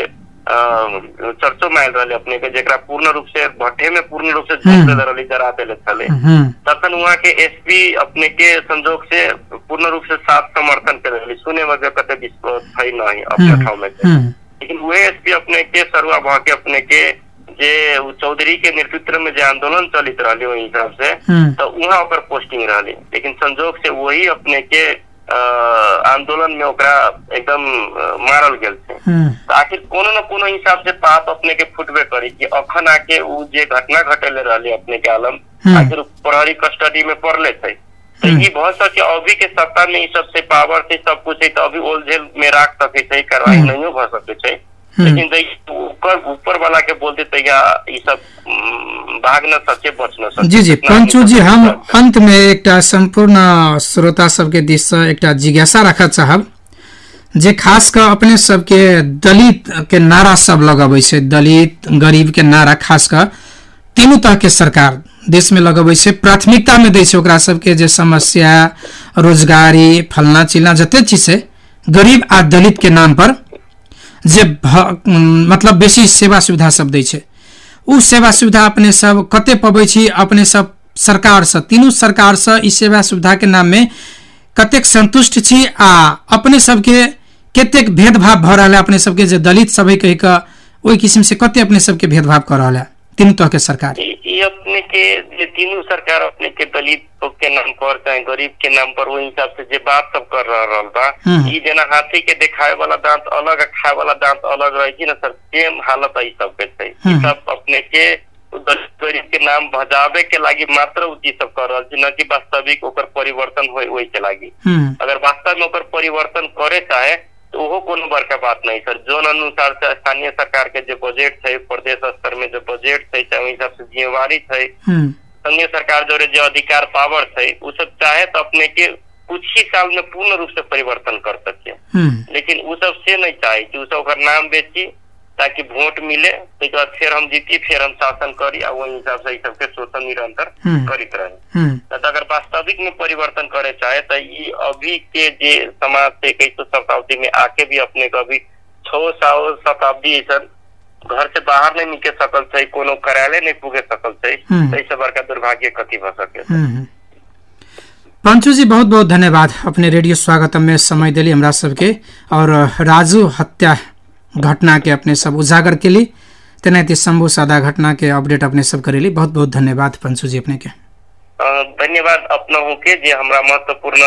चर्चो माइल रहे अपने के, जेकरा पूर्ण रूप से भट्ठे में पूर्ण रूप से झोंक दे रही जरा देले छले, तखन वहाँ के एसपी अपने के संजोग से पूर्ण रूप से साथ समर्थन कर रही, सुने में कते विश्वास है नहीं अपने ठाव में, लेकिन वह एसपी अपने के सरुआ भ के अपने के जे चौधरी के नेतृत्व में जे आंदोलन चलित रही वही हिसाब से तो वहाँ ओकर पोस्टिंग रही, लेकिन संजोग से वही अपने के आंदोलन में ओकरा एकदम मारल गेल छै। तो आखिर कोनो न कोनो हिसाब से बात अपने के फुटबे करी कि अखन आके उ जे घटना घटेले रहले अपने के आलम आखिर प्रहरी कस्टडी में पड़ले छै, तो ये बहुत सके अभी के सत्ता में ई सब से पावर से सब कुछ है, तो अभी ओलझेल में राख सके छै, कार्रवाई नहीं भ सके छै, लेकिन ऊपर वाला के बोलते तैया ये सब भाग न सके बच न सके। जी पंचू जी हम अंत में एक संपूर्ण श्रोता सबके दिश से एक जिज्ञासा रखा चाहब जे खास कर अपने सबके दलित के नारा सब लगाबै छै, दलित गरीब के नारा खास कर तीनों तरह के सरकार देश में लगाबै छै, प्राथमिकता में दै छै ओकरा सबके जे समस्या रोजगारी फलना चिलना जते चीज छै गरीब आ दलित के नाम पर जे मतलब बेसी सेवा सुविधा सब दै छै, उ सेवा सुविधा अपने सब कते पबै छी, अपने सब सरकार से तीनों सरकार से ई सेवा सुविधा के नाम में कतेक संतुष्ट छी आ अपने सबके कतेक भेदभाव भ रहा है, अपने सबके जे दलित सब कहि के ओहि किस्म से कते अपने सबके भेदभाव कर रहा है तीनों तह के सरकार ये अपने के जे तीनों सरकार अपने के दलित के नाम पर चाहे गरीब के नाम पर वही हिसाब से जे बात सब कर रहल बा। ई जना हाथी के दिखाए वाला दांत अलग खाए वाला दांत अलग रही ना सर, सेम हालत है सब के छै। सब अपने के गरीब के नाम भजावे के लागी मात्र उ चीज सब कर रहल छै, न कि वास्तविक ओकर परिवर्तन होय ओइ के लागी। अगर वास्तव में ओकर परिवर्तन करे चाहे तो वो कोनो बड़का बात नहीं सर। जोन अनुसार से स्थानीय सरकार के जो बजट है, प्रदेश स्तर में जो बजट है, चाहे हिसाब से जिम्मेवारी है, संघीय सरकार जो अधिकार पावर है, वो सब चाहे तो अपने के कुछ ही साल में पूर्ण रूप से परिवर्तन कर सके। लेकिन वो सब से नहीं चाहे कि वो सब नाम बेची ताकि वोट मिले, तो बाद फिर हम जीती, फिर हम शासन करी, और वही हिसाब से सबके शोषण निरंतर करित रहे। तो अगर वास्तविक में परिवर्तन करे चाहे तो ये अभी के जे समाज से 21 शताब्दी में आके भी अपने को अभी 600 शताब्दी ऐसा घर से बाहर नहीं निकल सकल है, कोनो कार्यालय नहीं पुगे सकल है, तो इससे बड़का दुर्भाग्य कथी भ सके। पंचू जी बहुत बहुत धन्यवाद, अपने रेडियो स्वागतम में समय दिली हमरा सबके और राजू हत्या घटना के अपने सब उजागर के लिए तेनाहिते शंभू सादा घटना के अपडेट अपने सब करेली। बहुत बहुत धन्यवाद पंचू जी अपने के। धन्यवाद अपना हो के जे हमरा महत्वपूर्ण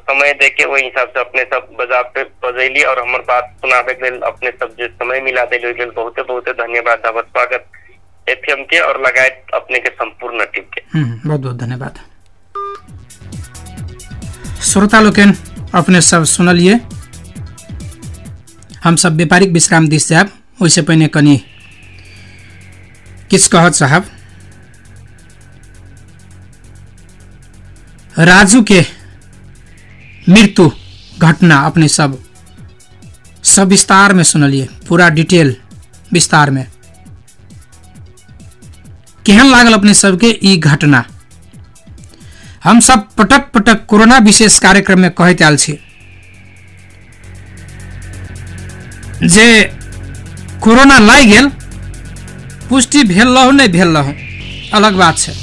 समय देके वही हिसाब से अपने सब बजा पे बजैली और हमर बात सुनावे के लिए अपने सब जे समय मिला देली के बहुत बहुत धन्यवाद। दावत स्वागत एफएम के और लगाए अपने के संपूर्ण टीम के बहुत बहुत धन्यवाद। श्रोता लोकन अपने सब सुनलिए, हम सब व्यापारिक विश्राम दिस जाब, वैसे पहले कनी किस कहत साहब राजू के मृत्यु घटना अपने सब विस्तार में सुनलिए, पूरा डिटेल विस्तार में केहन लागल अपने सबके ई घटना। हम सब पटक पटक कोरोना विशेष कार्यक्रम में कहते आल छी जे कोरोना लाग गेल, पुष्टि भेल रहू नहीं भेल रहू अलग बात है।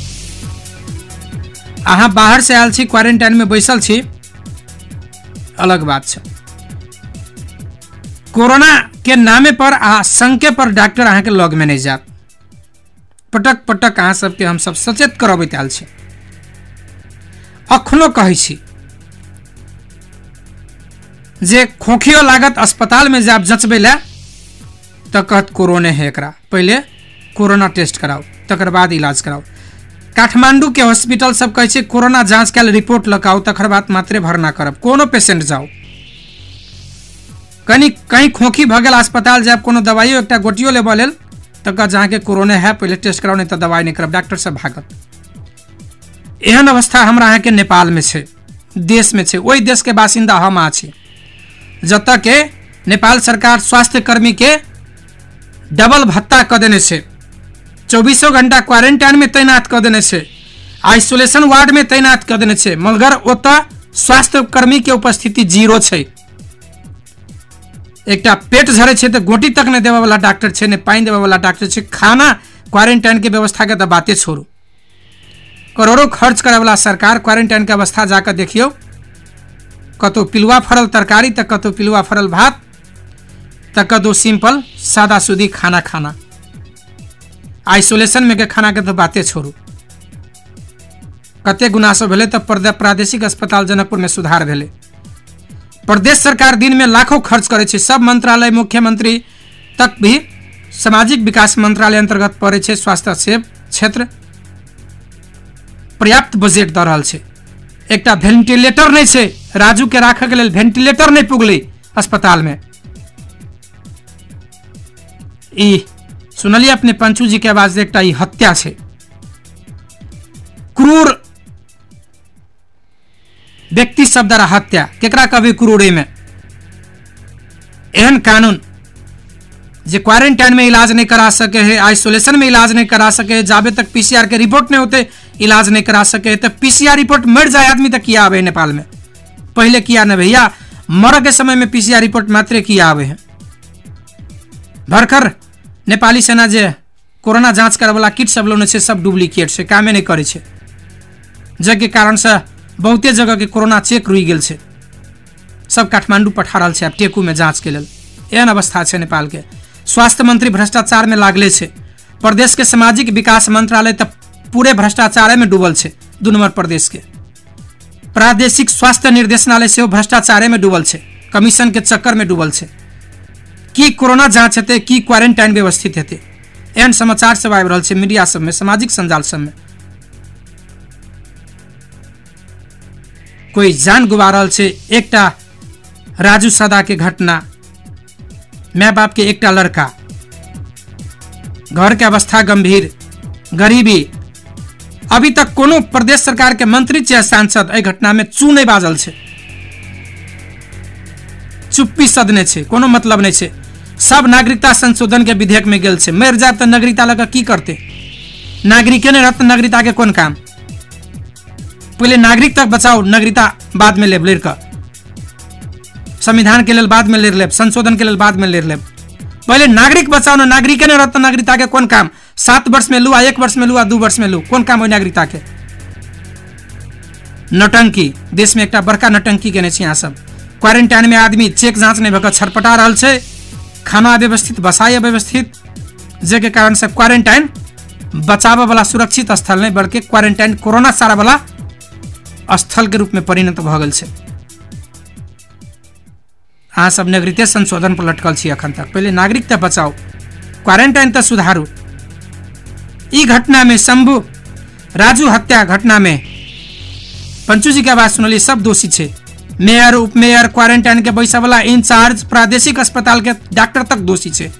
अहाँ बाहर से आयल छी, क्वारंटाइन में बैसल छी, अलग बात है। कोरोना के नामे पर आशंके पर डॉक्टर अहाँ के लग में नहीं जात। पटक पटक अहाँ सबके हम सब सचेत करबैत आयल छी। अखनो कहै छी जे खोखियो लागत अस्पताल में जाब जंचबे ला तो कहत कोरोना है, एकरा पहले कोरोना टेस्ट कराओ तकर बाद इलाज कराओ। काठमांडू के हॉस्पिटल सब कहै छै कोरोना जांच के रिपोर्ट लगाओ तकर बाद मात्रे भरना करब। कोनो पेशेंट जाओ कहीं खोखी भ गेल अस्पताल जाब, कोनो दवाइयो एकटा गोटियो लेबऽ लेल तो कह जहाँ के कोरोना है पहले टेस्ट कराओ, नहीं तो दवाई नहीं करब, डॉक्टर सब भागत। एहन अवस्था हमरा यहाँ के नेपाल में छै, देश में छै। वही देश के बासिंदा हम आ छी जतऽ के नेपाल सरकार स्वास्थ्य कर्मी के डबल भत्ता क देने से, 24 घंटा क्वारंटाइन में तैनात क देने से, आइसोलेशन वार्ड में तैनात क देने से, मगर ओतऽ स्वास्थ्य कर्मी के उपस्थिति 0 छै। एकटा पेट झरे छै तो गोटी तक नहीं देवे वाला डॉक्टर छै, नहीं पानी देवे वाला डॉक्टर छै। खाना क्वारंटाइन के व्यवस्था के तो बातें छोड़ू, करोड़ों खर्च करे वाला सरकार क्वारंटाइन के अवस्था जाकर देखियो, कतो पिलुआ फरल तरकारी तक, कतो पिलुआ फरल भात तक, कतो सिंपल सादा सुदी खाना खाना। आइसोलेशन में के खाना के तो बातें छोड़ू। कते गुनासो भेले तो प्रादेशिक अस्पताल जनकपुर में सुधार भेले। प्रदेश सरकार दिन में लाखों खर्च करे छै, सब मंत्रालय मुख्यमंत्री तक भी सामाजिक विकास मंत्रालय अंतर्गत पड़े छै। स्वास्थ्य सेवा क्षेत्र पर्याप्त बजट द रहल छै। एकटा वेंटिलेटर नहीं छै, राजू के राखे के लेल वेंटिलेटर नहीं पुगले अस्पताल में। ई सुनलिए अपने पंचू जी के आवाज, एकटा ई हत्या छै, क्रूर व्यक्ति सब द्वारा हत्या। केकरा कभी क्रूरे में एहन कानून जे क्वारंटाइन में इलाज नहीं करा सके है, आइसोलेशन में इलाज नहीं करा सके है, जाबे तक पीसीआर के रिपोर्ट नहीं होते इलाज नहीं करा सके है, तो पीसीआर रिपोर्ट मर जाए आदमी तक किया आवे नेपाल में। पहले किया न भैया, मर के समय में पीसीआर रिपोर्ट मात्र किया आवे है। भरकर नेपाली सेना जे कोरोना जांच करे वाला किट सब लोने से सब डुप्लीकेट से कामे नहीं करे छे, जके कारण से बहुते जगह के कोरोना चेक रुई गेल छे, सब काठमांडू पठा रहल छे टेकू में जांच के लेल। एहन अवस्था छे नेपाल के। स्वास्थ्य मंत्री भ्रष्टाचार में लागले छे, प्रदेश के सामाजिक विकास मंत्रालय तो पूरे भ्रष्टाचार में डूबल है। 2 नंबर प्रदेश के प्रादेशिक स्वास्थ्य निर्देशनालय से भ्रष्टाचार में डूबल है, कमीशन के चक्कर में डूबल है। की कोरोना जांच हेतु की क्वारंटाइन व्यवस्थित हेतु एहन समाचार सब आबि रहल छै मीडिया सब में, सामाजिक संजाल सब में। कोई जान गुबा रहल छै। एकटा राजू सदा के घटना, माय बाप के एकटा लड़का, घर के अवस्था गंभीर, गरीबी, अभी तक कोनो प्रदेश सरकार के मंत्री चाहे सांसद एहि घटना में चू नहीं बाजल छै, चुप्पी सदने छै, कोनो मतलब नहीं छै। सब नागरिकता संशोधन के विधेयक में गेल छै, मर जाए तो नागरिकता लगा की करते, नागरिक नहीं रहते नागरिकता के कौन काम। पहले नागरिक तक बचाओ, नागरिकता बाद में लेब, संविधान के लेल बाद में ले लेब, संशोधन के लेल बाद में ले लेब। पहले नागरिक बचाओ ना, नागरिक नहीं रहते नागरिकता के कौन काम। 7 वर्ष में लू, 1 वर्ष में लू, 2 वर्ष में लू, कौन काम हो नागरिकता के। नौटंकी देश में एक बड़का नौटंकी केने छी। यहाँ सब क्वारंटाइन में आदमी चेक जांच नहीं भऽ छटपटा रहल छै, खाना अव्यवस्थित, बसाई अव्यवस्थित, जे कारण से क्वारंटाइन बचाव वाला सुरक्षित स्थल नहीं बल्कि क्वारंटाइन कोरोना सारा वाला स्थल के रूप में परिणत भऽ गेल छै। अहाँ सब नागरिकता संशोधन पर लटकल छी अखन तक। पहले नागरिकता बचाओ, क्वारंटाइन तो सुधारू। ई घटना में शंभू राजू हत्या घटना में पंचू जी के आवाज सुनलिए, सब दोषी छे। मेयर, उपमेयर, क्वारंटाइन के बैसा वाला इंचार्ज, प्रादेशिक अस्पताल के डॉक्टर तक दोषी छे।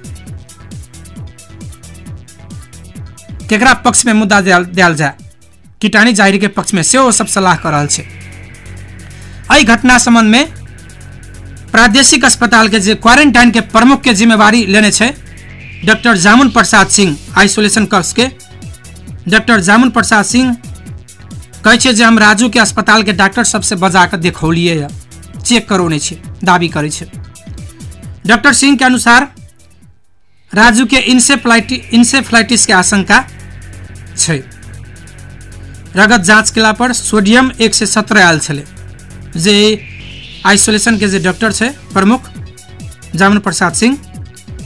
केकरा पक्ष में मुद्दा दियाल जाए, कीटाणी जाहिर के पक्ष में से वो सब सलाह कर रहल छे। एहि घटना संबंध में प्रादेशिक अस्पताल के जे क्वारंटाइन के प्रमुख के जिम्मेवारी लेने छे डॉक्टर जामुन प्रसाद सिंह, आइसोलेशन कक्ष के डॉक्टर जामुन प्रसाद सिंह कहे छे जे हम राजू के अस्पताल के डॉक्टर सबसे बजा कर देखौलिए, चेक करौने छे, दावी करे छे। डॉक्टर सिंह के अनुसार राजू के इंसेफ्लाइटिस के आशंका छे। रगत जांच केला पर सोडियम 117 आयल छले। जे आइसोलेशन के जे डॉक्टर छे प्रमुख जामुन प्रसाद सिंह,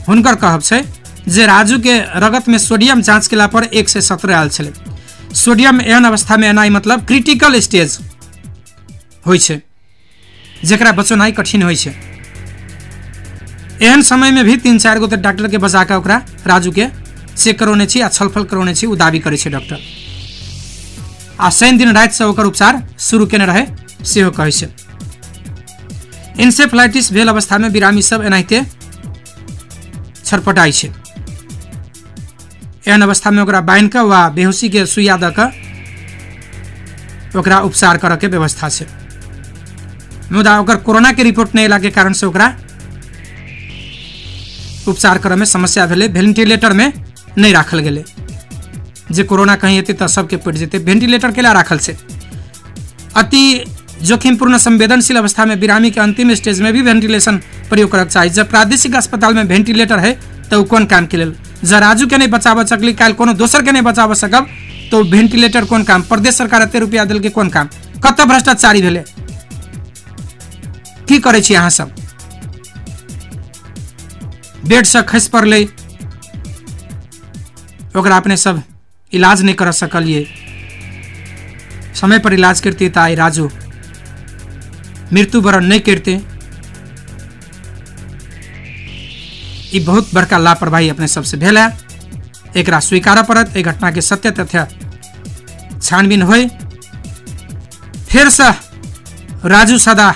हुनकर कहब छे जे राजू के रगत में सोडियम जांच केला पर 117 आयल छले। सोडियम एहन अवस्था में एनाई मतलब क्रिटिकल स्टेज होइ छे, जेकरा बचनाई कठिन होइ छे। एहन समय में भी 3-4 गो डॉक्टर के बजा के ओकरा राजू के चेक करौने छी आ छलफल करौने छी, उ दावी करे छे डॉक्टर। आ शनि दिन रात से ओकर उपचार शुरू केने रहे सेहो कहै छे। इंसेफ्लाइटिस भेल अवस्था में बिरामी सब एनाहिते छटपटाई छे। एहन अवस्था में ओकरा बांध के वा बेहोशी के सुइया द के ओकरा उपचार करे के व्यवस्था छे। मुदा ओकर कोरोना के रिपोर्ट नहीं अयला के कारण से ओकरा उपचार करे में समस्या भेले। वेंटिलेटर में नहीं राखल गेले, जे कोरोना कहीं हेतै तो सबके पड़ जेतै। वेंटिलेटर के लिए राखल छे। अति जोखिमपूर्ण संवेदनशील अवस्था में बिरामी के अंतिम स्टेज में भी वेंटिलेशन प्रयोग करक चाहिए। जब प्रादेशिक अस्पताल में वेंटिलेटर है तो कौन काम के लेल। जब राजू के नहीं बचाव सकली, काल कोनो दोसर के नहीं बचाव सकब तो वेंटिलेटर कौन काम। प्रदेश सरकार एते रुपया दिल के कौन काम। कत भ्रष्टाचारी भेले, की करे छी अहाँ सब। बेड से खस पड़ले, ओकरा अपने सब इलाज नहीं कर सकलिए। समय पर इलाज करते तो आई राजू मृत्युवरण नहीं करते। ये बहुत बड़का लापरवाही अपने सबसे भेल है। एकरा स्वीकार पड़त। एक घटना के सत्य तथ्य छानबीन होय। फिर से राजू सदा,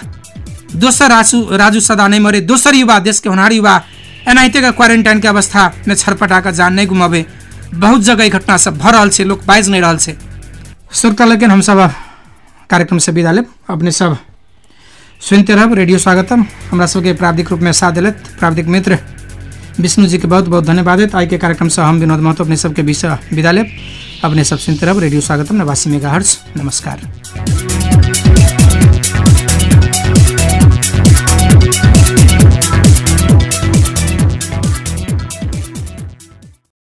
दोसर राजू सदा नहीं मरे। दोसर युवा, देश के होनहार युवा एनाहिते का क्वारंटाइन के अवस्था में छटपटा कर जान नहीं गुमावे। बहुत जगह घटना सब भ रहल छे, लोग बाइज नहीं रहल छे। श्रोता लेकिन हम सब कार्यक्रम से विदा लेब। अपने सब सुनते रहब रेडियो स्वागतम। हमरा सबके प्राविधिक रूप में साथ दिलत प्राविधिक मित्र विष्णु जी के बहुत बहुत धन्यवाद। आज के कार्यक्रम से हम विनोद महतो अपने सबके विदा लेब। अपने सब सुनते रहब रेडियो स्वागतम 89 मेगाहर्ट्ज। नमस्कार।